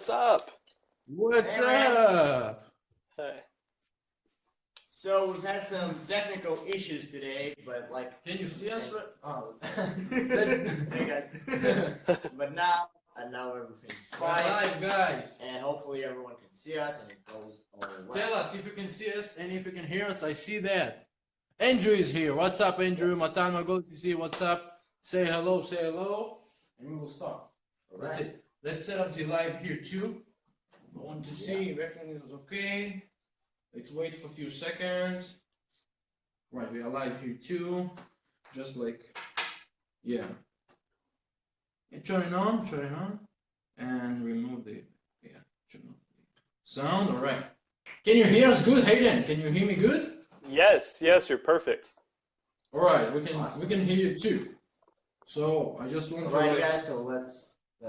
what's up? What's Hey, man. up? Hey. So we've had some technical issues today, but like, Can you see us? Oh, there you go. But now everything's we're fine, live, guys. and hopefully everyone can see us and it goes all well. Tell us if you can see us and if you can hear us. I see that. Andrew is here. What's up, Andrew? Matan Gochman, what's up? Say hello, and we will start. That's Alright. it. Let's set up the live here too. I want to see if everything is okay. Let's wait for a few seconds. Right, we are live here too. Just like, yeah. Turn it on, and remove the, turn on the sound. All right. Can you hear us good, Hayden? Can you hear me good? Yes, you're perfect. All right, we Awesome. can hear you too. So I just want to Alright, like. guys. So let's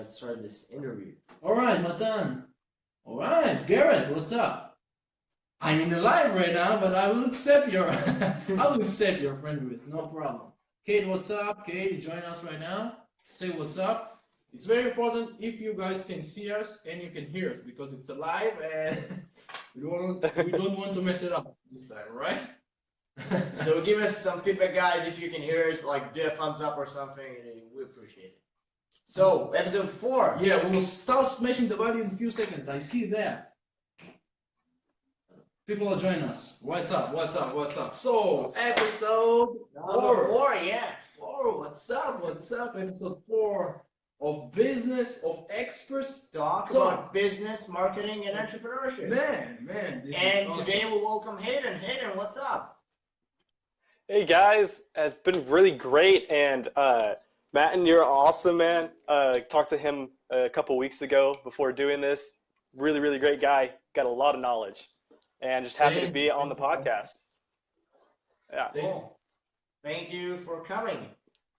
start this interview. All right, Matan. All right, Garrett, what's up? I'm in the live right now, but I will accept your friend request, no problem. Kate, what's up? Kate, join us right now. Say what's up. It's very important if you guys can see us and you can hear us because it's a live and we don't want to mess it up this time, right? So give us some feedback, guys. If you can hear us, like do a thumbs up or something, and we appreciate it. So episode 4. Yeah, we'll start smashing the body in a few seconds. I see that. People are joining us. What's up? So, episode Number 4. 4, yeah. 4, what's up? Episode 4 of Business of Experts. Talk about business, marketing, and entrepreneurship. Man, this And is awesome. today we welcome Hayden. Hayden, what's up? Hey guys, it's been really great, and Matt, you're awesome, man. Talked to him a couple weeks ago before doing this. Really great guy. Got a lot of knowledge, and just happy to be on the podcast. Yeah. Cool. Thank you for coming.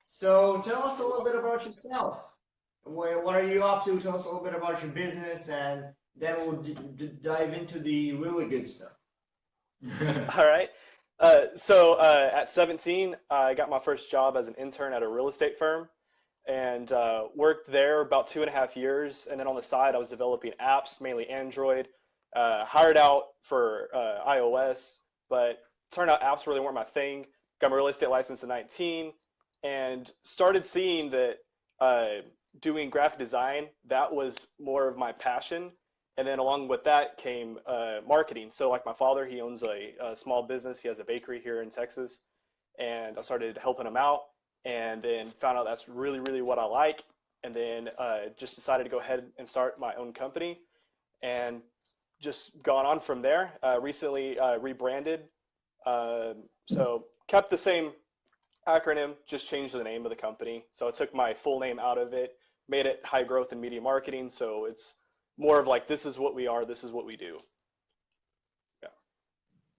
So tell us a little bit about yourself. What are you up to? Tell us a little bit about your business, and then we'll dive into the really good stuff. All right. So at 17, I got my first job as an intern at a real estate firm, and worked there about 2.5 years. And then on the side, I was developing apps, mainly Android. Hired out for iOS, but turned out apps really weren't my thing. Got my real estate license in 19, and started seeing that doing graphic design, that was more of my passion. And then along with that came marketing. So like my father, he owns a small business. He has a bakery here in Texas. And I started helping him out, and then found out that's really what I like. And then just decided to go ahead and start my own company, and just gone on from there. Recently rebranded. So kept the same acronym, just changed the name of the company. So I took my full name out of it, made it High Growth and Media Marketing. So it's more of like, this is what we are, this is what we do. Yeah.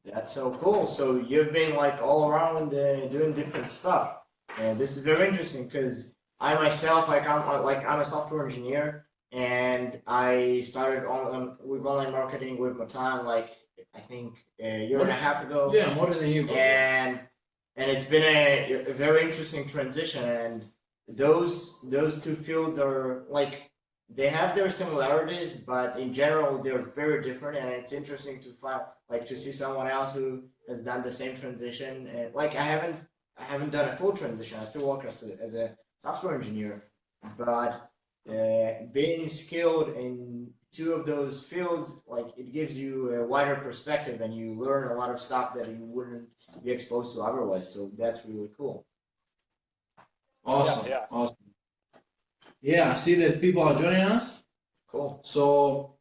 That's so cool. So you've been like all around doing different stuff, and this is very interesting because I myself, I'm a software engineer, and I started with online marketing with Matan I think a year and a half ago. Yeah, more than a year ago. And it's been a very interesting transition, and those two fields are they have their similarities, but in general they're very different, and it's interesting to find to see someone else who has done the same transition. And I haven't done a full transition. I still work as a software engineer, but being skilled in two of those fields, it gives you a wider perspective, and you learn a lot of stuff that you wouldn't be exposed to otherwise. So that's really cool. Awesome. Yeah. Awesome. Yeah, I see that people are joining us. Cool. So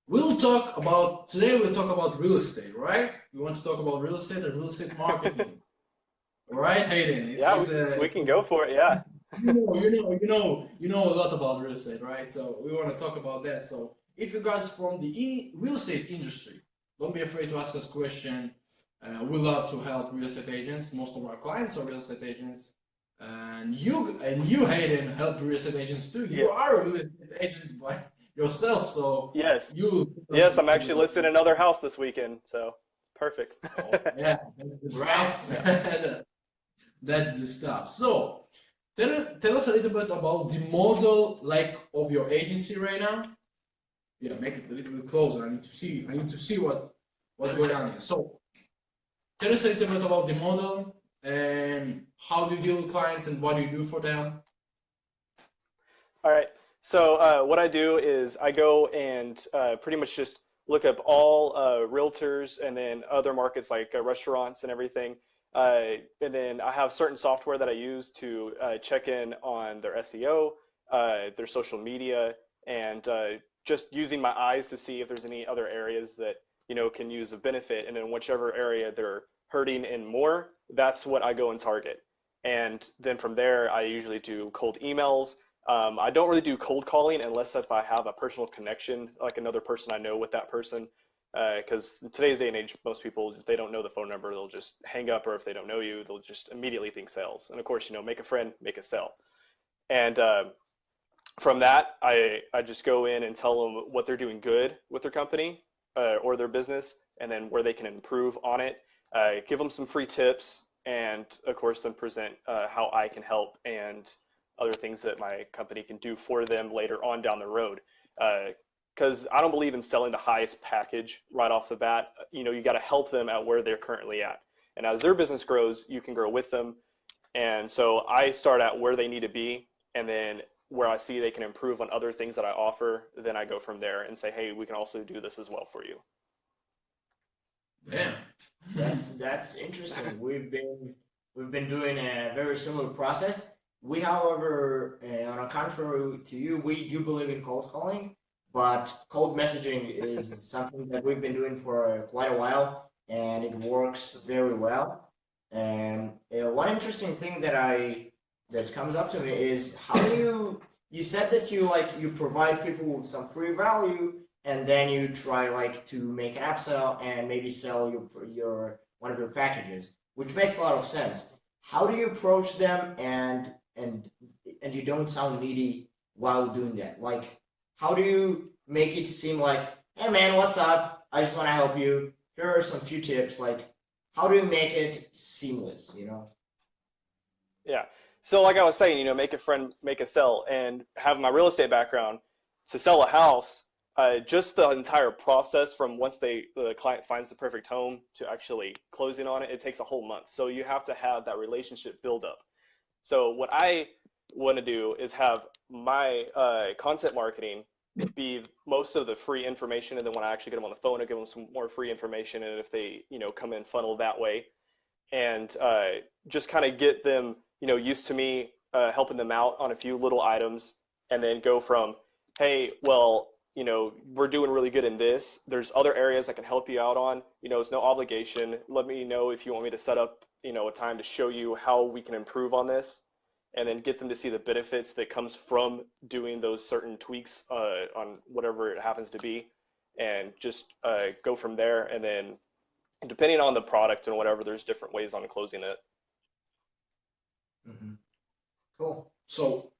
we'll talk about real estate, right? We want to talk about real estate and real estate marketing. All right, Hayden. We can go for it. Yeah. You know a lot about real estate, right? So we want to talk about that. So if you guys from the real estate industry, don't be afraid to ask us questions. We love to help real estate agents. Most of our clients are real estate agents, and you Hayden help real estate agents too. You are a real estate agent by yourself, so yes, I'm actually listing another house this weekend, so perfect. Oh, yeah, that's the stuff. That's the stuff. So tell us a little bit about the model of your agency right now. Yeah, make it a little bit closer. I need to see. I need to see what's going on here. So tell us a little bit about the model and how do you deal with clients and what do you do for them. All right. So what I do is I go and pretty much just look up all realtors and then other markets like restaurants and everything. And then I have certain software that I use to check in on their SEO, their social media, and just using my eyes to see if there's any other areas that can use a benefit. And then whichever area they're hurting in more, that's what I go and target. And then from there, I usually do cold emails. I don't really do cold calling unless if I have a personal connection, like another person I know with that person. Because in today's day and age, most people, if they don't know the phone number, they'll just hang up, or if they don't know you, they'll just immediately think sales. And of course, make a friend, make a sell. And from that, I just go in and tell them what they're doing good with their company or their business, and then where they can improve on it. Give them some free tips, and of course, then present how I can help and other things that my company can do for them later on down the road. Because I don't believe in selling the highest package right off the bat. You got to help them at where they're currently at. And as their business grows, you can grow with them. And so I start at where they need to be, and then where I see they can improve on other things that I offer, then I go from there and say, hey, we can also do this as well for you. Yeah. That's interesting. We've been doing a very similar process. We, however, on a contrary to you, we do believe in cold calling, but cold messaging is something that we've been doing for quite a while, and it works very well. And one interesting thing that comes up to me is how do you said that you provide people with some free value, and then you try to make an upsell and maybe sell your one of your packages, which makes a lot of sense. How do you approach them and you don't sound needy while doing that? How do you make it seem like, hey man, what's up? I just want to help you. Here are some few tips. How do you make it seamless? Yeah. So like I was saying, make a friend, make a sell, and have my real estate background to sell a house. Just the entire process from once the client finds the perfect home to actually closing on it, it takes a whole month. So you have to have that relationship build up. So what I want to do is have my content marketing be most of the free information, and then when I actually get them on the phone, I give them some more free information, and if they come in funnel that way, and just kind of get them used to me helping them out on a few little items, and then go from, hey, well, we're doing really good in this, there's other areas I can help you out on, it's no obligation, let me know if you want me to set up a time to show you how we can improve on this, and then get them to see the benefits that comes from doing those certain tweaks on whatever it happens to be, and just go from there. And then depending on the product and whatever, there's different ways on closing it. Mm-hmm. Cool. So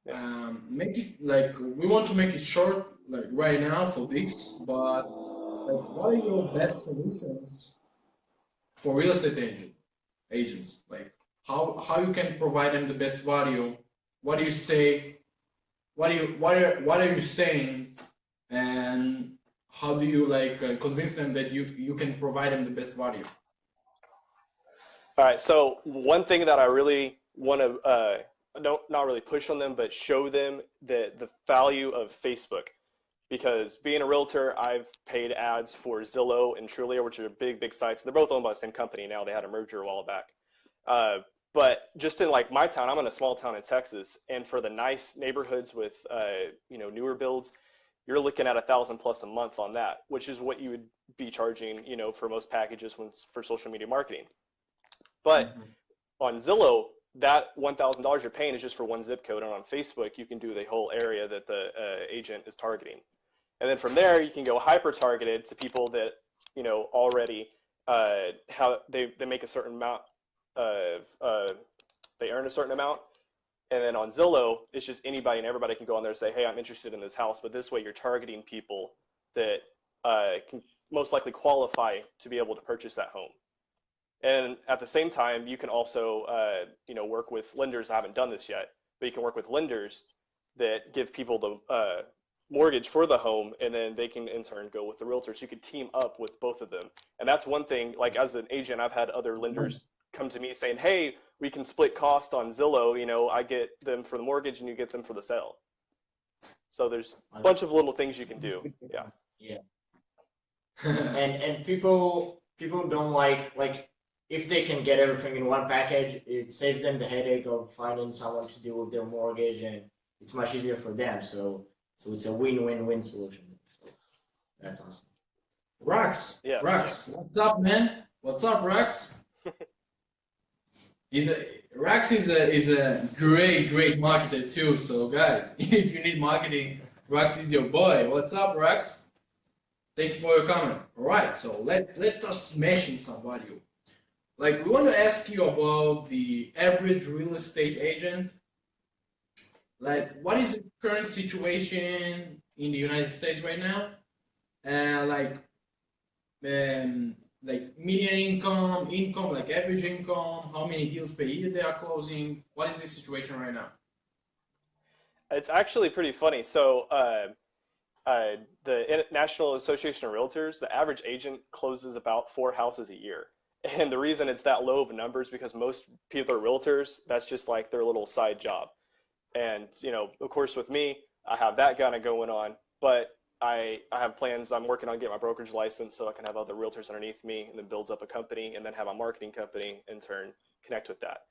Yeah. make it we want to make it short right now for this, but what are your best solutions for real estate agents? How you can provide them the best value? What do you say? What are you saying? And how do you convince them that you can provide them the best value? All right. So one thing that I really want to don't not really push on them, but show them the value of Facebook. Because being a realtor, I've paid ads for Zillow and Trulia, which are big sites. They're both owned by the same company now. They had a merger a while back. But just in my town, I'm in a small town in Texas, and for the nice neighborhoods with newer builds, you're looking at 1,000 plus a month on that, which is what you would be charging for most packages for social media marketing. But Mm-hmm. on Zillow, that $1,000 you're paying is just for one zip code, and on Facebook, you can do the whole area that the agent is targeting. And then from there, you can go hyper targeted to people that already how they make a certain amount of they earn a certain amount. And then on Zillow, it's just anybody and everybody can go on there and say, hey, I'm interested in this house. But this way, you're targeting people that can most likely qualify to be able to purchase that home. And at the same time, you can also work with lenders. I haven't done this yet, but you can work with lenders that give people mortgage for the home, and then they can in turn go with the realtor. So you could team up with both of them. And that's one thing, like as an agent, I've had other lenders come to me saying, hey, we can split cost on Zillow. I get them for the mortgage and you get them for the sale. So there's a bunch of little things you can do. Yeah. Yeah. And people don't like if they can get everything in one package, it saves them the headache of finding someone to deal with their mortgage, and it's much easier for them. So it's a win-win-win solution. So that's awesome. Rax, Yeah. Rax, what's up, man? What's up, Rax? Rax is a great marketer too. So guys, if you need marketing, Rax is your boy. What's up, Rax? Thank you for your comment. All right, so let's start smashing some value. Like we want to ask you about the average real estate agent. Like, what is the current situation in the United States right now? Like median income, like average income, how many deals per year they are closing. What is the situation right now? It's actually pretty funny. So the National Association of Realtors, the average agent closes about 4 houses a year. And the reason it's that low of a number is because most people are realtors. That's just like their little side job. And, of course, with me, I have that kind of going on, but I have plans. I'm working on getting my brokerage license so I can have other realtors underneath me and then builds up a company and then have a marketing company in turn connect with that.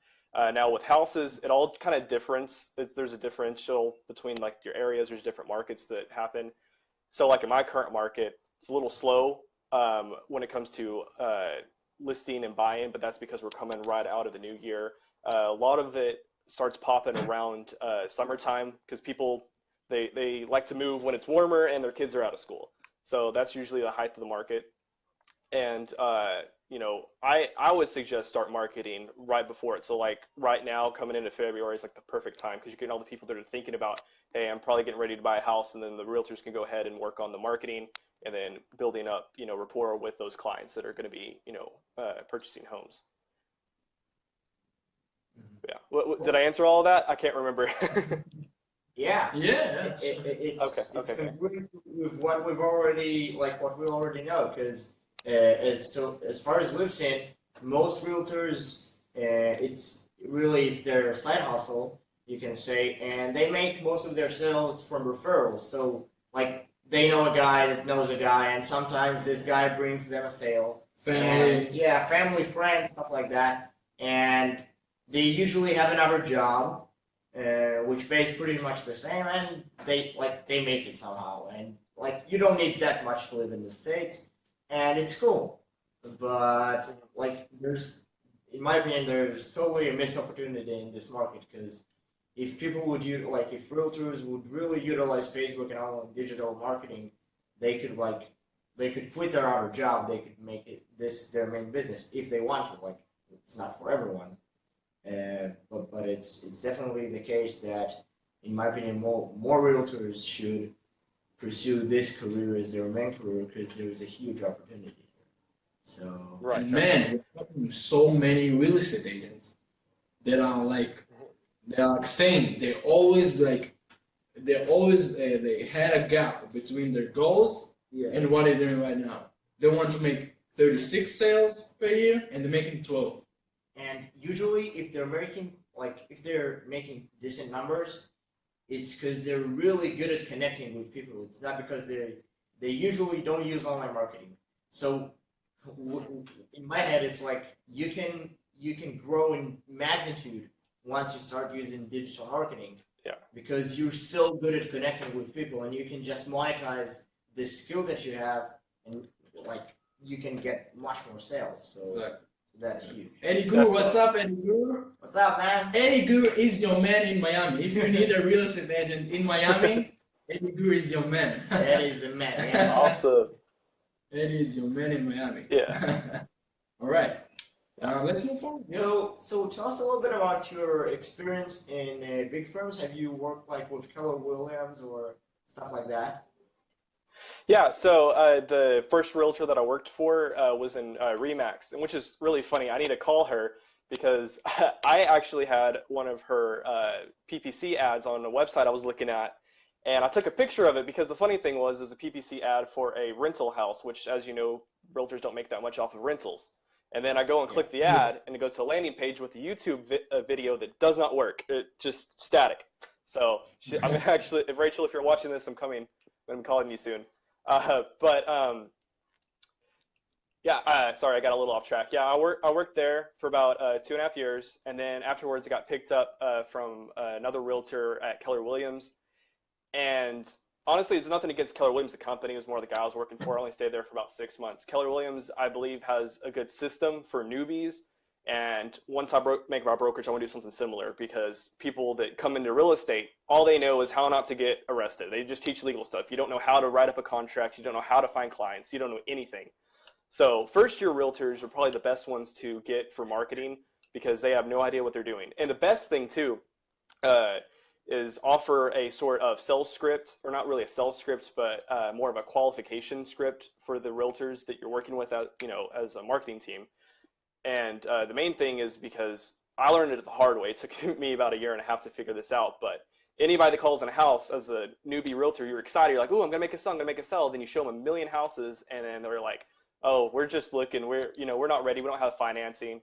Now with houses, it all kind of differs. There's a differential between like your areas. There's different markets that happen. So like in my current market, it's a little slow when it comes to listing and buying, but that's because we're coming right out of the new year. A lot of it starts popping around summertime because people they like to move when it's warmer and their kids are out of school. So that's usually the height of the market. And I would suggest start marketing right before it. So like right now, coming into February is like the perfect time because you're getting all the people that are thinking about, hey, I'm probably getting ready to buy a house, and then the realtors can go ahead and work on the marketing and then building up rapport with those clients that are going to be purchasing homes. Yeah. Did I answer all of that? I can't remember. Yeah. Yeah. It's Okay. congruent with what we already know, because as far as we've seen, most realtors, it's their side hustle, you can say, and they make most of their sales from referrals. So like they know a guy that knows a guy, and sometimes this guy brings them a sale. Family. And, yeah, family, friends, stuff like that, and they usually have another job, which pays pretty much the same, and they make it somehow. And like you don't need that much to live in the States, and it's cool. But like in my opinion, there's totally a missed opportunity in this market, because if people would if realtors would really utilize Facebook and all digital marketing, they could quit their other job. They could make it this their main business if they want to. Like it's not for everyone. But it's definitely the case that, in my opinion, more realtors should pursue this career as their main career, because there's a huge opportunity here. So Right. Man, we're talking to so many real estate agents that are like saying they had a gap between their goals and what they're doing right now. They want to make 36 sales per year and they're making 12. And usually, if they're making decent numbers, it's because they're really good at connecting with people. It's not because they usually don't use online marketing. So in my head, it's like you can grow in magnitude once you start using digital marketing. Yeah. Because you're so good at connecting with people, and you can just monetize the skill that you have, and like you can get much more sales. So. Exactly. That's huge. Eddie Guru, what's up, Eddie Guru? What's up, man? Eddie Guru is your man in Miami. If you need a real estate agent in Miami, Eddie Guru is your man. That is the man. Yeah. Awesome. Eddie is your man in Miami. Yeah. All right. Let's move on. Yeah. So tell us a little bit about your experience in big firms. Have you worked like with Keller Williams or stuff like that? Yeah, so the first realtor that I worked for was in Remax, and which is really funny. I need to call her because I actually had one of her PPC ads on a website I was looking at, And I took a picture of it because the funny thing was, it was a PPC ad for a rental house, which, as you know, realtors don't make that much off of rentals. And then I go and Yeah. click the ad, and it goes to a landing page with a YouTube video that does not work. It just static. So I'm actually, if Rachel, if you're watching this, I'm calling you soon. But yeah, sorry, I got a little off track. Yeah, I worked there for about 2.5 years, and then afterwards, I got picked up from another realtor at Keller Williams. And honestly, it's nothing against Keller Williams, the company. It was more the guy I was working for. I only stayed there for about 6 months. Keller Williams, I believe, has a good system for newbies. And once I make my brokerage, I want to do something similar because people that come into real estate, all they know is how not to get arrested. They just teach legal stuff. You don't know how to write up a contract. You don't know how to find clients. You don't know anything. So first year realtors are probably the best ones to get for marketing because they have no idea what they're doing. And the best thing too, uh, is offer a sort of sales script, or not really a sales script, but more of a qualification script for the realtors that you're working with, as a marketing team. And the main thing is because I learned it the hard way. It took me about a year and a half to figure this out. But anybody that calls in a house as a newbie realtor, you're excited. You're like, "Oh, I'm gonna make a sell. I'm gonna make a sell." Then you show them a million houses, and then they're like, "Oh, we're just looking. We're not ready. We don't have financing."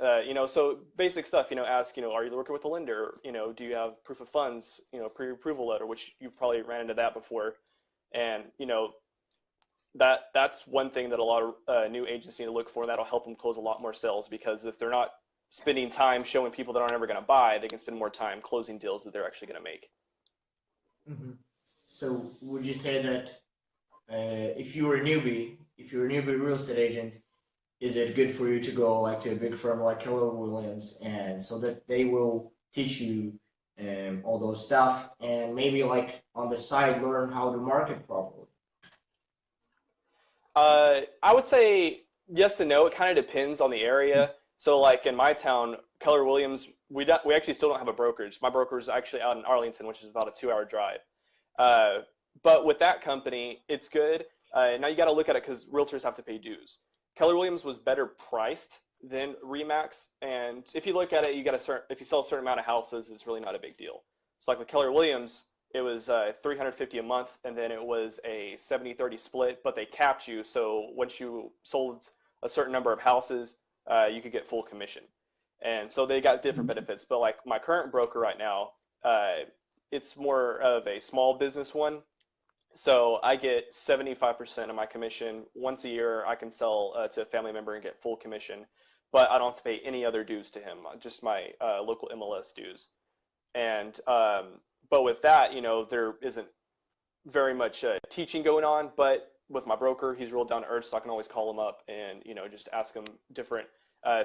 So basic stuff. Ask, are you working with a lender? Do you have proof of funds? Pre-approval letter, which you probably ran into that before, and that's one thing that a lot of new agents need to look for. And that'll help them close a lot more sales because if they're not spending time showing people that aren't ever going to buy, they can spend more time closing deals that they're actually going to make. Hmm. So would you say that if you're a newbie real estate agent, is it good for you to go like to a big firm like Keller Williams, and so that they will teach you all those stuff, and maybe like on the side learn how to market properly? I would say yes and no. It kind of depends on the area. So, like in my town, Keller Williams, we actually still don't have a brokerage. My broker is actually out in Arlington, which is about a 2-hour drive. Uh, but with that company, it's good. Now you got to look at it because realtors have to pay dues. Keller Williams was better priced than Remax, and if you look at it, if you sell a certain amount of houses, it's really not a big deal. So, like with Keller Williams, it was 350 a month, and then it was a 70-30 split, but they capped you. So once you sold a certain number of houses, you could get full commission. And so they got different benefits. But like my current broker right now, it's more of a small business one. So I get 75% of my commission. Once a year, I can sell to a family member and get full commission, but I don't have to pay any other dues to him, just my local MLS dues. And but with that, there isn't very much teaching going on. But with my broker, he's real down to earth, so I can always call him up and just ask him different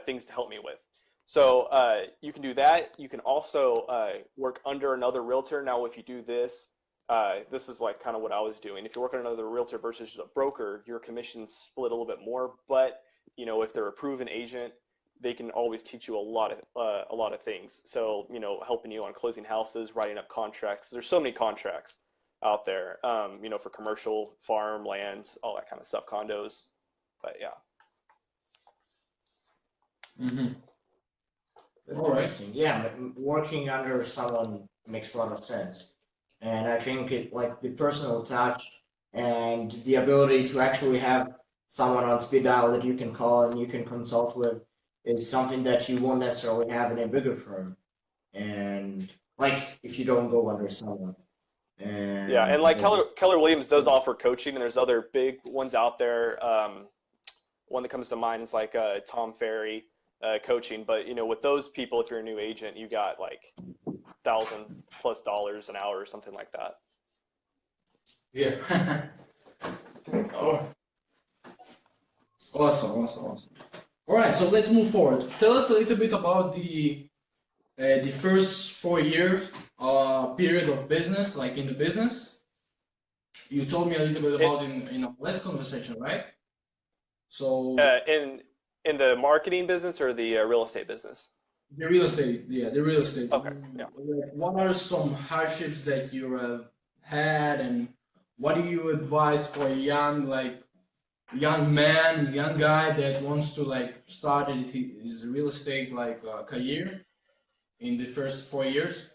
things to help me with. So you can do that. You can also work under another realtor. Now, if you do this, this is like kind of what I was doing. If you're working under another realtor versus a broker, your commissions split a little bit more. But if they're a proven agent, they can always teach you a lot of things. So helping you on closing houses, writing up contracts. There's so many contracts out there. For commercial, farm, land, all that kind of stuff, condos. But yeah. Mm-hmm. That's All right. interesting. Yeah, working under someone makes a lot of sense, and I think like the personal touch and the ability to actually have someone on speed dial that you can call and you can consult with is something that you won't necessarily have in a bigger firm. And like if you don't go under someone, Yeah, and and like Keller Williams does offer coaching, and there's other big ones out there. One that comes to mind is like Tom Ferry coaching, but with those people, if you're a new agent, you got like $1,000+ an hour or something like that. Yeah. Oh, awesome. All right, so let's move forward. Tell us a little bit about the first 4 years period of business, like in the business. You told me a little bit about in a last conversation, right? So In the marketing business or the real estate business? the real estate, yeah, the real estate. Okay, yeah. Like, what are some hardships that you have had, and what do you advise for a young man, young guy that wants to like start his real estate career in the first 4 years?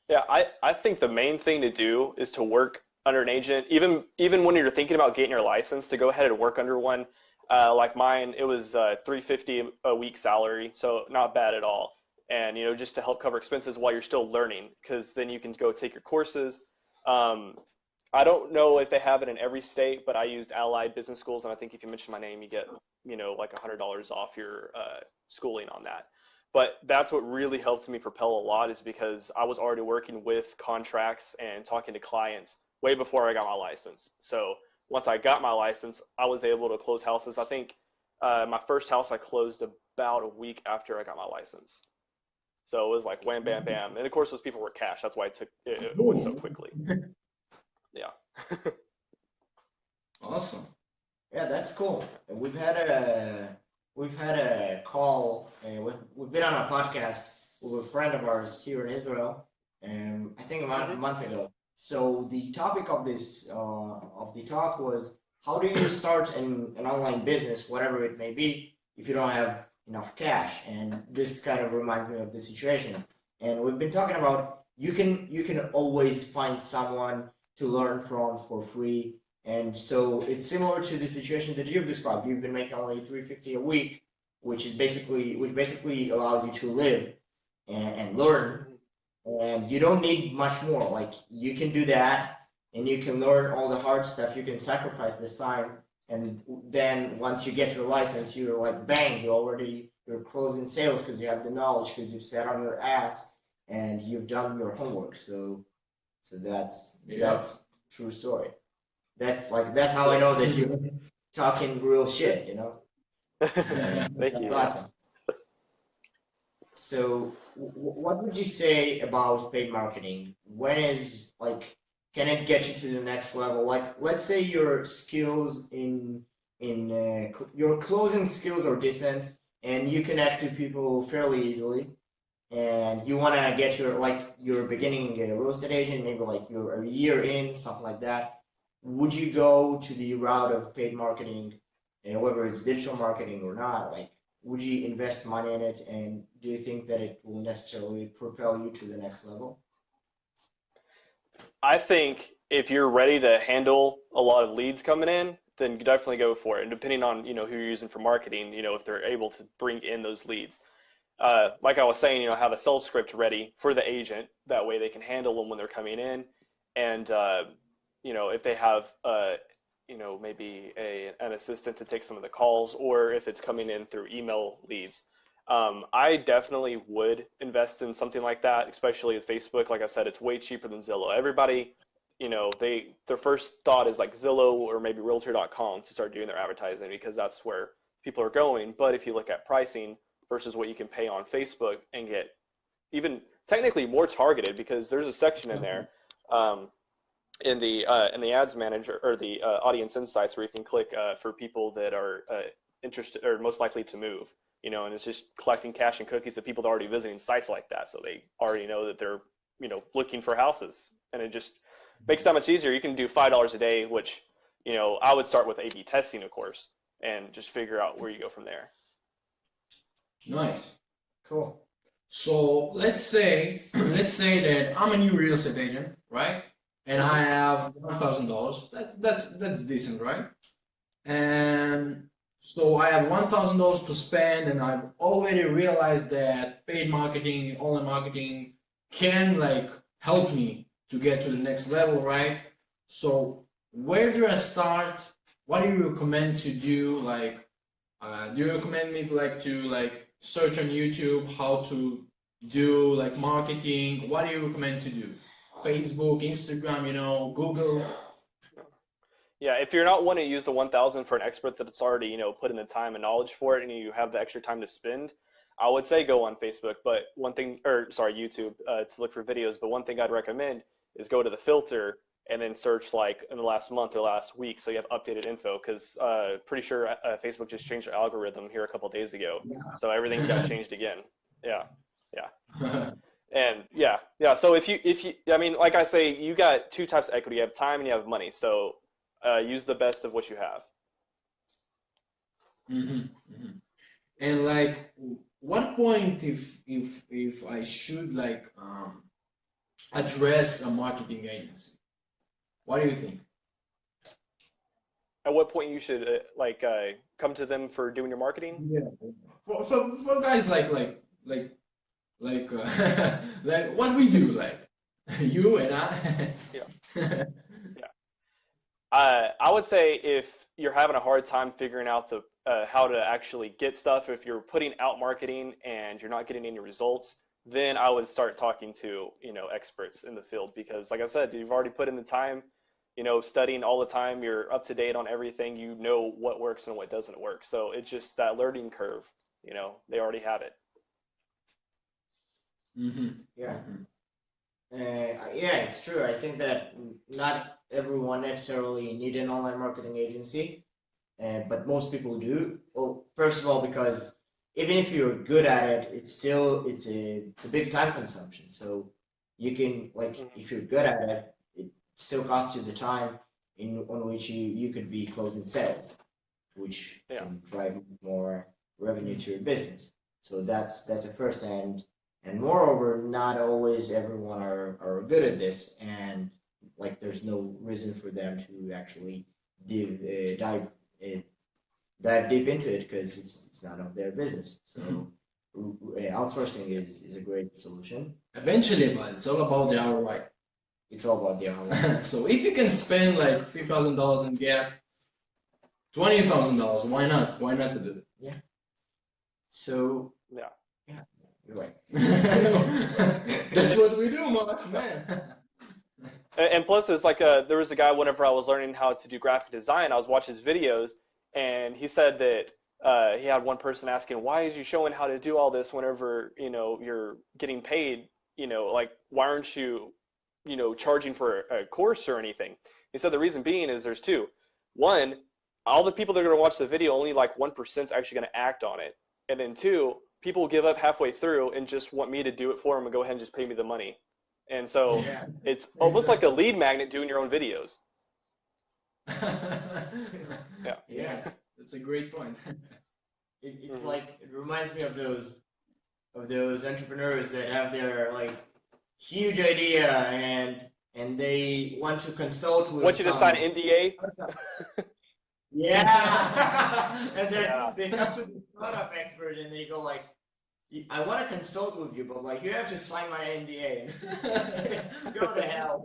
Yeah, I think the main thing to do is to work under an agent, even when you're thinking about getting your license, to go ahead and work under one. Like mine, it was 350 a week salary, so not bad at all. And just to help cover expenses while you're still learning, because then you can go take your courses. Um, I don't know if they have it in every state, but I used Allied Business Schools, and I think if you mention my name, you get like $100 off your schooling on that. But that's what really helped me propel a lot, is because I was already working with contracts and talking to clients way before I got my license. So once I got my license, I was able to close houses. I think my first house I closed about a week after I got my license. So it was like wham, bam, bam. And of course, those people were cash. That's why it went so quickly. Yeah. Awesome. Yeah, that's cool. We've had a call. We've been on a podcast with a friend of ours here in Israel, I think a Hmm. month ago. So the topic of this of the talk was, how do you start an online business, whatever it may be, if you don't have enough cash? And this kind of reminds me of the situation. And we've been talking about, you can always find someone to learn from for free. And so it's similar to the situation that you've described. You've been making only 350 a week, which basically allows you to live and learn, and you don't need much more. Like, you can do that, and you can learn all the hard stuff. You can sacrifice this time, and then once you get your license, you're like, bang, you're closing sales because you have the knowledge, because you've sat on your ass and you've done your homework. So that's Yeah. that's true story. That's how I know that you're talking real shit. Thank That's you. Yeah. awesome. So, what would you say about paid marketing? When is, like, can it get you to the next level? Like, let's say your skills your closing skills are decent, and you connect to people fairly easily, and you want to get your beginning real estate agent, maybe like you're a year in, something like that. Would you go to the route of paid marketing, whether it's digital marketing or not? Like, would you invest money in it, and do you think that it will necessarily propel you to the next level? I think if you're ready to handle a lot of leads coming in, then you definitely go for it. And depending on, who you're using for marketing, if they're able to bring in those leads. Like I was saying, have a sales script ready for the agent. That way they can handle them when they're coming in. And, if they have, maybe an assistant to take some of the calls, or if it's coming in through email leads. I definitely would invest in something like that, especially with Facebook. Like I said, it's way cheaper than Zillow. Everybody, their first thought is like Zillow or maybe Realtor.com to start doing their advertising, because that's where people are going. But if you look at pricing versus what you can pay on Facebook and get even technically more targeted, because there's a section in there, um, in the ads manager, or the audience insights, where you can click for people that are interested or most likely to move. And it's just collecting cash and cookies of people that are already visiting sites like that, so they already know that they're looking for houses, and it just makes that much easier. You can do $5 a day, which I would start with A/B testing, of course, and just figure out where you go from there. Nice. Cool. So let's say that I'm a new real estate agent, right? And I Hmm. have $1,000. That's decent, right? And so I have $1,000 to spend, and I've already realized that paid marketing, online marketing can like help me to get to the next level, right? So where do I start? What do you recommend to do? Like, do you recommend me to search on YouTube how to do like marketing? What do you recommend to do? Facebook, Instagram, Google. Yeah, if you're not wanting to use the 1,000 for an expert that's already, put in the time and knowledge for it, and you have the extra time to spend, I would say go on Facebook. But one thing, or sorry, YouTube, to look for videos. But one thing I'd recommend is go to the filter and then search like in the last month or last week, so you have updated info. Because pretty sure Facebook just changed their algorithm here a couple of days ago, so everything got changed again. Yeah, yeah. And yeah. So if you, I mean, like I say, you got two types of equity. You have time and you have money. So use the best of what you have. Hmm. Hmm. And like, what point if I should like address a marketing agency? What do you think? At what point you should come to them for doing your marketing? Yeah. For guys like what we do, like you and I. Yeah. Yeah. I would say if you're having a hard time figuring out the how to actually get stuff, if you're putting out marketing and you're not getting any results, then I would start talking to, experts in the field because like I said, you've already put in the time, studying all the time, you're up to date on everything, you know what works and what doesn't work. So it's just that learning curve, they already have it. Mm-hmm. Yeah. Mm-hmm. Yeah, it's true. I think that not everyone necessarily need an online marketing agency, but most people do. Well, first of all, because even if you're good at it, it's a big time consumption. So you can like Mhm. if you're good at it, it still costs you the time in on which you could be closing sales, which Yeah. can drive more revenue to your business. So that's the first, and moreover, not always everyone are good at this, and like there's no reason for them to actually dive uh, dive deep into it because it's none of their business. So outsourcing is a great solution. Eventually, but it's all about the ROI. It's all about the ROI. So if you can spend like $3,000 and get $20,000, why not? Why not to do it? Yeah. So Yeah. yeah, you're right. That's what we do, man. And plus, there's there was a guy whenever I was learning how to do graphic design, I was watching his videos, and he said that he had one person asking, "Why is you showing how to do all this whenever you're getting paid? Like why aren't you, charging for a course or anything?" He said the reason being is there's two. One, all the people that are going to watch the video, only like 1% is actually going to act on it, and then two, people give up halfway through and just want me to do it for them and go ahead and just pay me the money. And so Yeah. it's almost like a Exactly. lead magnet doing your own videos. Yeah. Yeah, that's a great point. It's Hmm. like it reminds me of those entrepreneurs that have their like huge idea and they want to consult with Want you to sign some an NDA? yeah and Yeah. they come to the startup expert and they go like I want to consult with you but like you have to sign my NDA. Go to hell.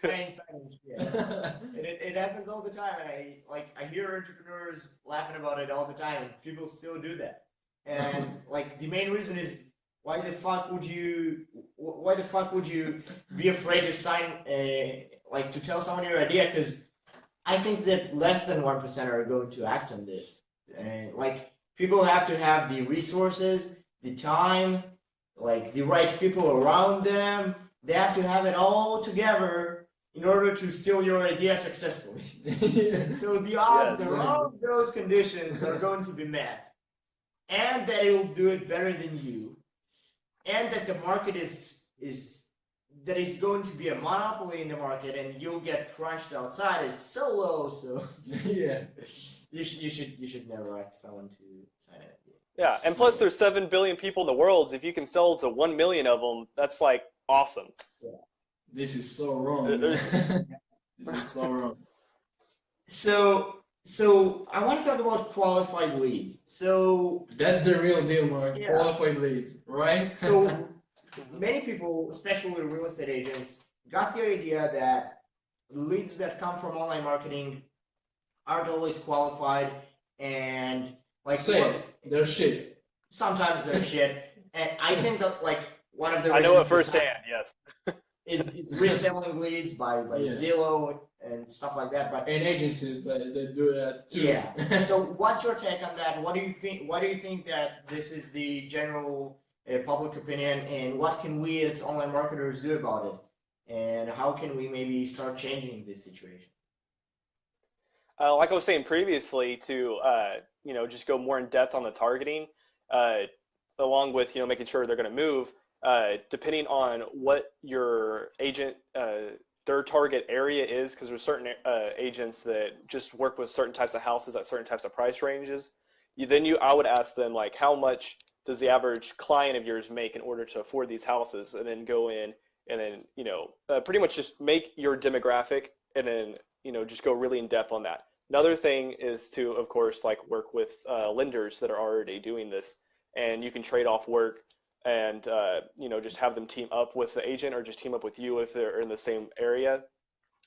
I ain't signing shit. And it happens all the time and I hear entrepreneurs laughing about it all the time and people still do that. And like the main reason is why the fuck would you be afraid to sign like to tell someone your idea? Because I think that less than 1% are going to act on this. And like people have to have the resources, the time, like the right people around them. They have to have it all together in order to steal your idea successfully. So the odds Yes. that all of those conditions are going to be met, and that it will do it better than you, and that the market is that is going to be a monopoly in the market and you'll get crunched outside is so low. So Yeah. you should never ask someone to sign it. Yeah. And plus, Yeah. there's 7 billion people in the world. If you can sell to 1 million of them, that's like awesome. Yeah. This is so wrong, There's man. This is so wrong. So I want to talk about qualified leads. So That's the real deal, Mark. yeah. Qualified leads, right? So Mhm. many people, especially real estate agents, got the idea that leads that come from online marketing aren't always qualified and like Say it. They're shit. sometimes they're shit. And I think that like one of the I know reasons it besides firsthand. Yes. is reselling leads by Yeah. Zillow and stuff like that. But And agencies that do that too. yeah. So what's your take on that? What do you think? Why do you think that this is the general public opinion, and what can we as online marketers do about it? And how can we maybe start changing this situation? Like I was saying previously, to just go more in depth on the targeting, uh, along with making sure they're going to move. Depending on what your agent their target area is, because there's certain agents that just work with certain types of houses at certain types of price ranges. I would ask them like how much does the average client of yours make in order to afford these houses, and then go in and then pretty much just make your demographic, and then just go really in depth on that. Another thing is to, of course, like work with lenders that are already doing this, and you can trade off work and just have them team up with the agent or just team up with you if they're in the same area,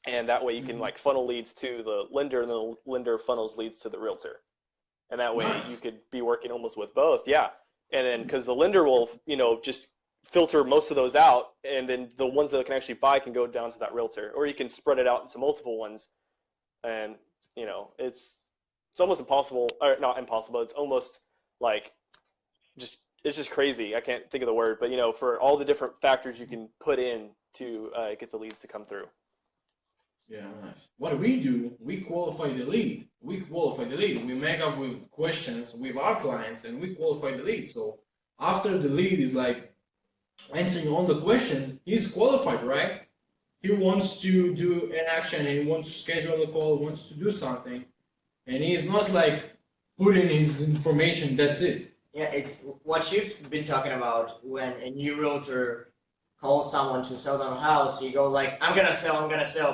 and that way you can Hmm. like funnel leads to the lender, and the lender funnels leads to the realtor, and that way you Nice. could be working almost with both. Yeah, and then because the lender will just filter most of those out, and then the ones that can actually buy can go down to that realtor, or you can spread it out into multiple ones, and it's almost impossible, or not impossible, it's almost like just it's just crazy. I can't think of the word, but for all the different factors you can put in to get the leads to come through. Yeah, nice. What we do, we qualify the lead. We qualify the lead. We make up with questions with our clients, and we qualify the lead. So after the lead is like answering all the questions, he's qualified, right? He wants to do an action, and he wants to schedule a call, wants to do something, and he's not like putting his information. That's it. Yeah, it's what you've been talking about when a new realtor calls someone to sell them a house. You go like, I'm gonna sell,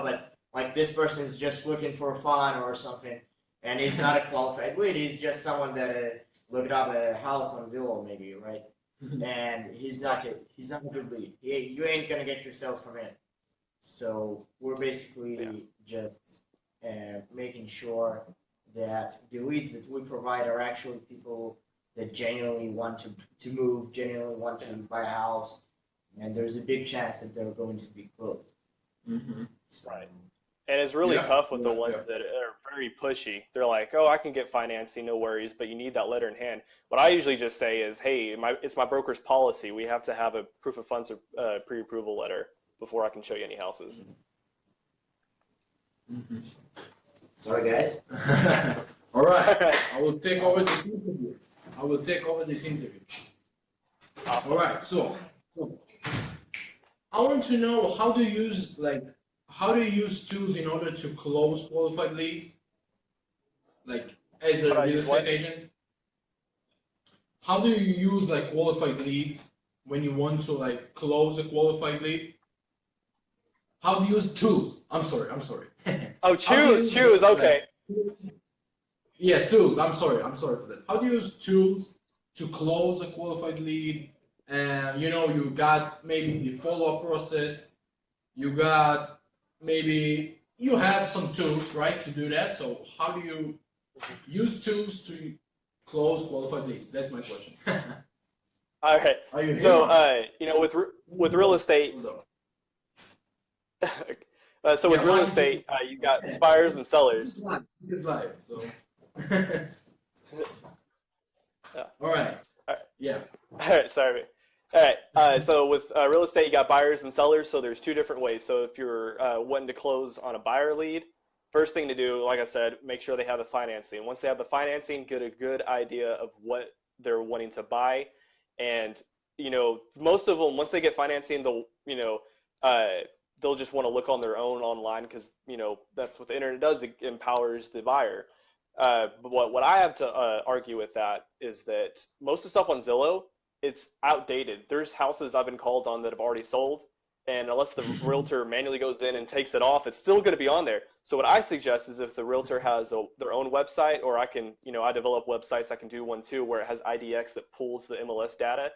but like this person is just looking for fun or something, and he's not a qualified lead. He's just someone that looked up a house on Zillow, maybe, right? And he's not a good lead. You ain't gonna get your sales from him. So we're Yeah. basically just making sure that the leads that we provide are actually people that genuinely want to move, genuinely want to buy a house, and there's a big chance that they're going to be closed. Mm-hmm. So, Right. And it's really Yeah, tough with the yeah, ones yeah. that are very pushy. They're like, "Oh, I can get financing, no worries," but you need that letter in hand. What I usually just say is, "Hey, it's my broker's policy. We have to have a proof of funds or pre-approval letter before I can show you any houses." Mm-hmm. sorry guys. All All right, right. I will take over this interview. I will take over this interview. All Awesome. right, so I want to know how do you use tools in order to close qualified leads, like as How do a I real use estate what? agent. How do you use like qualified leads when you want to like close a qualified lead? How do you use tools? I'm sorry. Oh, How do you choose, use choose. Okay. like yeah, tools. I'm sorry for that. How do you use tools to close a qualified lead? And you got maybe the follow-up process. You got maybe you have some tools, right, to do that. So how do you use tools to close qualified leads? That's my question. All right. Are you So, here? with real estate, Hold on. so with Yeah, real why did you? estate, you got buyers and This is sellers. live. This is live. So, Yeah. all right. All right. Yeah. All right. Sorry. All right. So with real estate, you got buyers and sellers. So there's two different ways. So if you're wanting to close on a buyer lead, first thing to do, like I said, make sure they have the financing. Once they have the financing, get a good idea of what they're wanting to buy, and most of them, once they get financing, uh, they'll just want to look on their own online, because that's what the internet does. It empowers the buyer. But what I have to argue with that is that most of the stuff on Zillow, it's outdated. There's houses I've been called on that have already sold, and unless the realtor manually goes in and takes it off, it's still going to be on there. So what I suggest is if the realtor has their own website, or I develop websites, I can do one too where it has IDX that pulls the MLS data.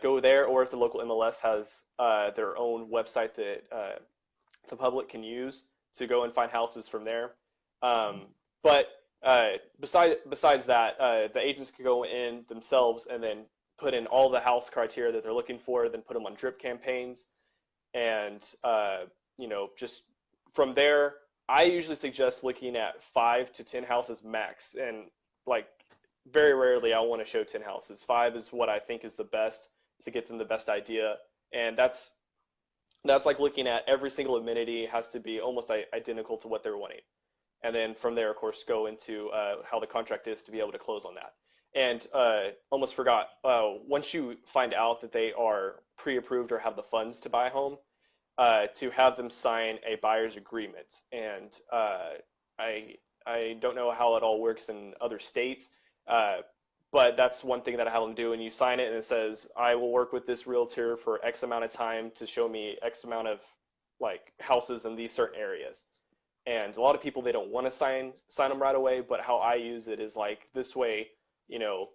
Go there, or if the local MLS has their own website that the public can use to go and find houses from there. But besides that, the agents could go in themselves and then put in all the house criteria that they're looking for, then put them on drip campaigns, and just from there, I usually suggest looking at 5 to 10 houses max, and like very rarely I want to show 10 houses. Five is what I think is the best to get them the best idea, and that's like looking at every single amenity has to be almost identical to what they're wanting, and then from there, of course, go into how the contract is to be able to close on that. And almost forgot, once you find out that they are pre-approved or have the funds to buy a home, to have them sign a buyer's agreement. And I I don't know how it all works in other states, uh, but that's one thing that I have them do. And you sign it, and it says, "I will work with this realtor for X amount of time to show me X amount of like houses in these certain areas." And a lot of people, they don't want to sign them right away, but how I use it is like this way, you know,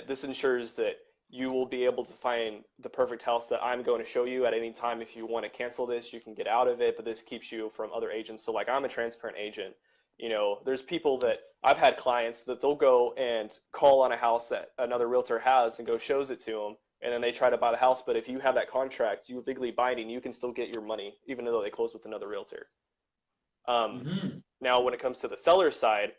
this ensures that you will be able to find the perfect house that I'm going to show you at any time. If you want to cancel this, you can get out of it, but this keeps you from other agents. So like I'm a transparent agent. You know, there's people that I've had clients that they'll go and call on a house that another realtor has and go shows it to them, and then they try to buy the house. But if you have that contract, you legally binding, you can still get your money even though they close with another realtor. Um, Mm-hmm. Now, when it comes to the seller side,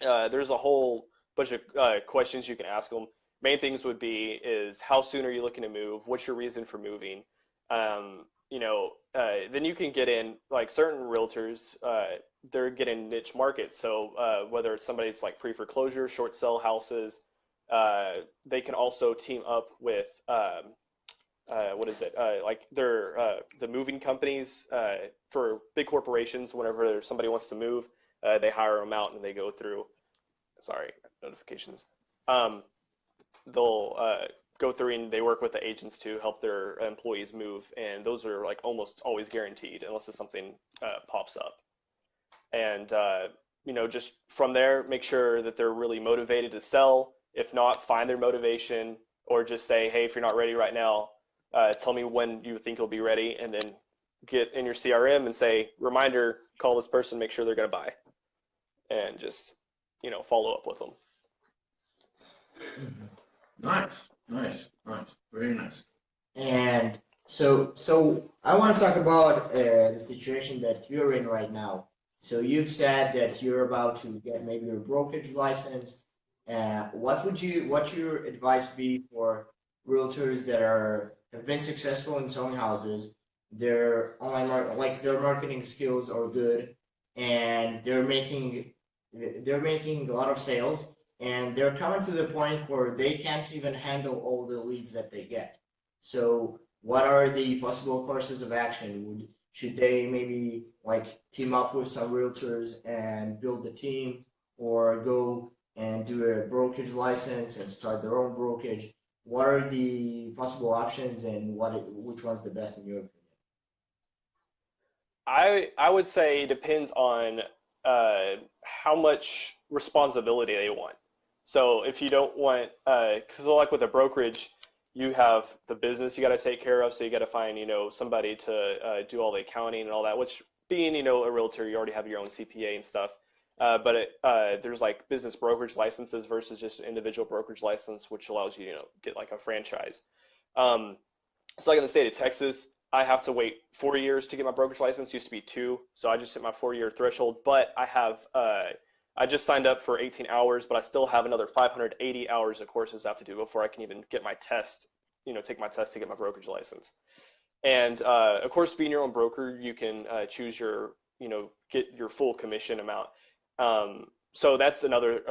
there's a whole bunch of questions you can ask them. Main things would be is how soon are you looking to move? What's your reason for moving? Then you can get in like certain realtors. They're getting niche markets. So whether it's somebody that's like pre foreclosure, short sale houses, they can also team up with what is it? Like they're the moving companies for big corporations. Whenever somebody wants to move, they hire them out and they go through. Sorry, notifications. Um, they'll go through and they work with the agents to help their employees move, and those are like almost always guaranteed unless it's something pops up. And just from there, make sure that they're really motivated to sell. If not, find their motivation, or just say, hey, if you're not ready right now, tell me when you think you'll be ready, and then get in your CRM and say, reminder, call this person, make sure they're going to buy, and just follow up with them. Nice, nice, nice, very nice. And so I want to talk about the situation that you're in right now. So you've said that you're about to get maybe your brokerage license. What's your advice be for realtors that have been successful in selling houses? Their like their marketing skills are good, and they're making a lot of sales, and they're coming to the point where they can't even handle all the leads that they get. So, what are the possible courses of action? Should they maybe like team up with some realtors and build a team, or go and do a brokerage license and start their own brokerage? What are the possible options, and which one's the best in your opinion? I would say it depends on how much responsibility they want. So if you don't want, because like with a brokerage, you have the business you got to take care of, so you got to find somebody to do all the accounting and all that. Which being a realtor, you already have your own CPA and stuff. There's like business brokerage licenses versus just an individual brokerage license, which allows you get like a franchise. Um, so like in the state of Texas, I have to wait 4 years to get my brokerage license. It used to be two, so I just hit my 4 year threshold. But I just signed up for 18 hours, but I still have another 580 hours of courses I have to do before I can even get my test. Take my test to get my brokerage license. And of course, being your own broker, you can choose get your full commission amount. So that's another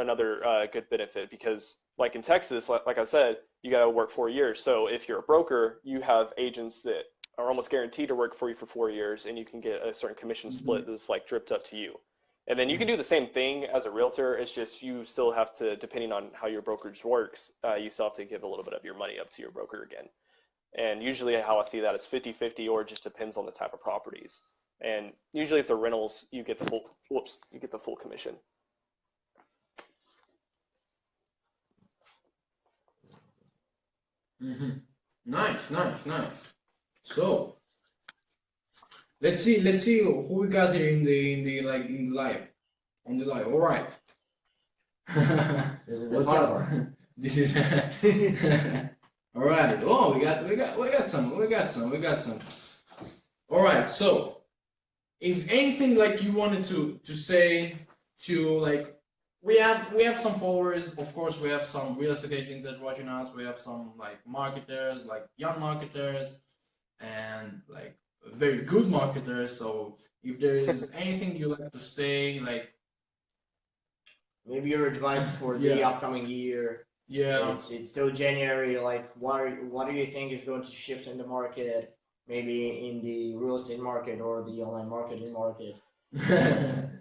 good benefit because, like in Texas, like I said, you got to work 4 years. So if you're a broker, you have agents that are almost guaranteed to work for you for 4 years, and you can get a certain commission split Mm-hmm. that's like dripped up to you. And then you can do the same thing as a realtor. It's just you still have to, depending on how your brokerage works, you still have to give a little bit of your money up to your broker again. And usually how I see that is 50-50, or it just depends on the type of properties. And usually if they're rentals, you get the full commission. Mm-hmm. Nice, nice, nice. So let's see who we got here in the live on the live. All right. This is the What's fun up? part. This is all right. Oh, we got some. All right. So, is anything like you wanted to say to like we have some followers, of course. We have some real estate agents that watching us. We have some like marketers, like young marketers, and like very good marketers. So, if there is anything you like to say, like Maybe your advice for the yeah, upcoming year. yeah. It's still January. Like, what do you think is going to shift in the market? Maybe in the real estate market or the online marketing market.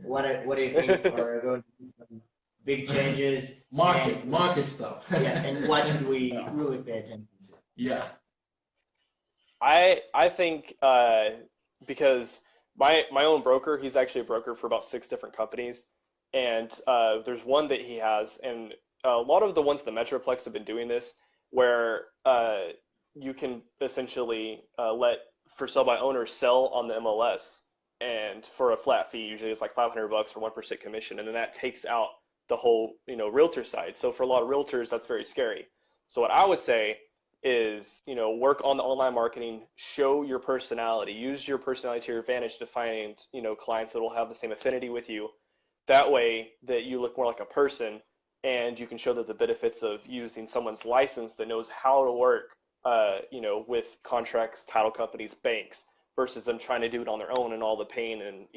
What do you think are going to be some big changes. Market stuff. Yeah, and what should we really pay attention to? Yeah. I think because my own broker, he's actually a broker for about 6 different companies, and there's one that he has, and a lot of the ones in the Metroplex have been doing this, where you can essentially let for sell by owners sell on the MLS, and for a flat fee, usually it's like $500 for 1% commission, and then that takes out the whole realtor side. So for a lot of realtors, that's very scary. So what I would say is work on the online marketing, show your personality, use your personality to your advantage to find clients that will have the same affinity with you. That way that you look more like a person, and you can show that the benefits of using someone's license that knows how to work with contracts, title companies, banks, versus them trying to do it on their own and all the pain. And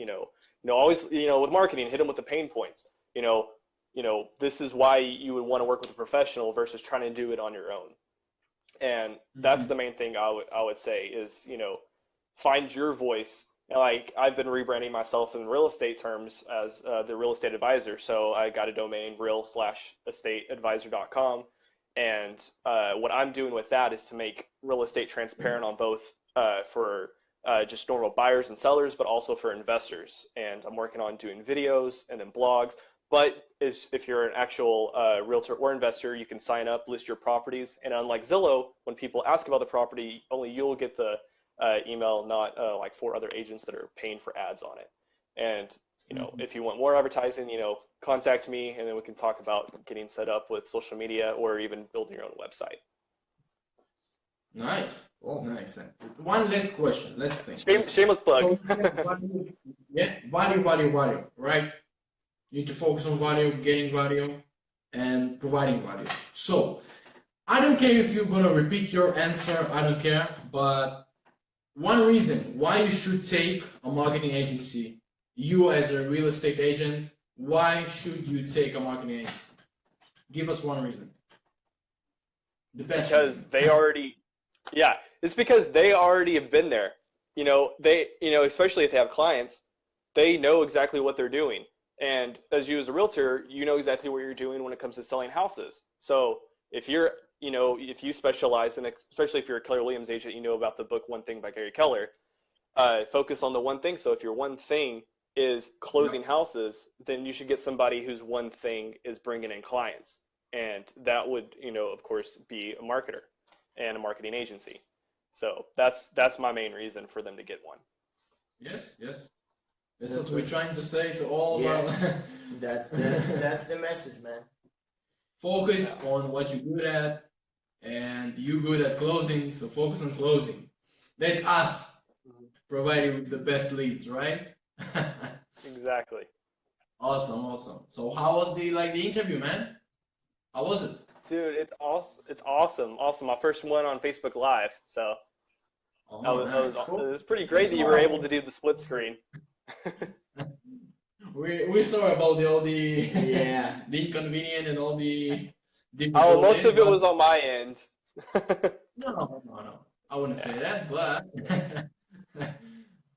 always with marketing, hit them with the pain points. This is why you would want to work with a professional versus trying to do it on your own. And that's the main thing I would say is, find your voice. And like I've been rebranding myself in real estate terms as the real estate advisor. So I got a domain real/estateadvisor.com. And what I'm doing with that is to make real estate transparent on both for just normal buyers and sellers, but also for investors. And I'm working on doing videos and then blogs. But if you're an actual realtor or investor, you can sign up, list your properties. And unlike Zillow, when people ask about the property, only you'll get the email, not like 4 other agents that are paying for ads on it. And if you want more advertising, contact me, and then we can talk about getting set up with social media or even building your own website. Nice. Oh, nice. One last question. Let's think. Shameless plug. So, value, right? You need to focus on value, getting value, and providing value. So, I don't care if you're gonna repeat your answer. I don't care. But one reason why you should take a marketing agency, you as a real estate agent, why should you take a marketing agency? Give us one reason. The best because reason. they already, yeah, it's because they already have been there. Especially if they have clients, they know exactly what they're doing. And as you as a realtor, you know exactly what you're doing when it comes to selling houses. So if if you specialize in, especially if you're a Keller Williams agent, you know about the book One Thing by Gary Keller, focus on the one thing. So if your one thing is closing houses, then you should get somebody whose one thing is bringing in clients. And that would, of course, be a marketer and a marketing agency. So that's my main reason for them to get one. Yes. That's what we're trying to say to all of our... That's the message, man. Focus on what you're good at, and you're good at closing, so focus on closing. Let us provide you with the best leads, right? Exactly. Awesome. So how was the interview, man? How was it? Dude, it's awesome. My first one on Facebook Live. So Nice. it was pretty great that you were able to do the split screen. We're sorry about all the the inconvenience and all the difficulties. Most of it was on my end. No. I wouldn't say that, but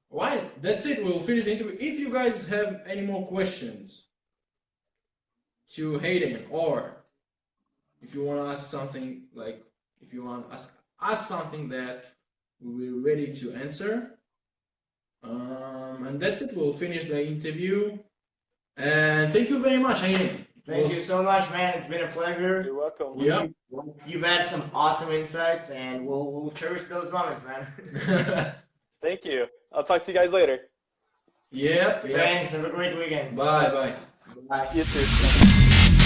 right, that's it. We'll finish the interview. If you guys have any more questions to Hayden, or if you want to ask something, if you want to ask something that we're ready to answer. And that's it. We'll finish the interview. And thank you very much, Hayden. Thank you so much, man. It's been a pleasure. You're welcome. Yeah. You've had some awesome insights, and we'll cherish those moments, man. Thank you. I'll talk to you guys later. Yep. Thanks. Have a great weekend. Bye. You too.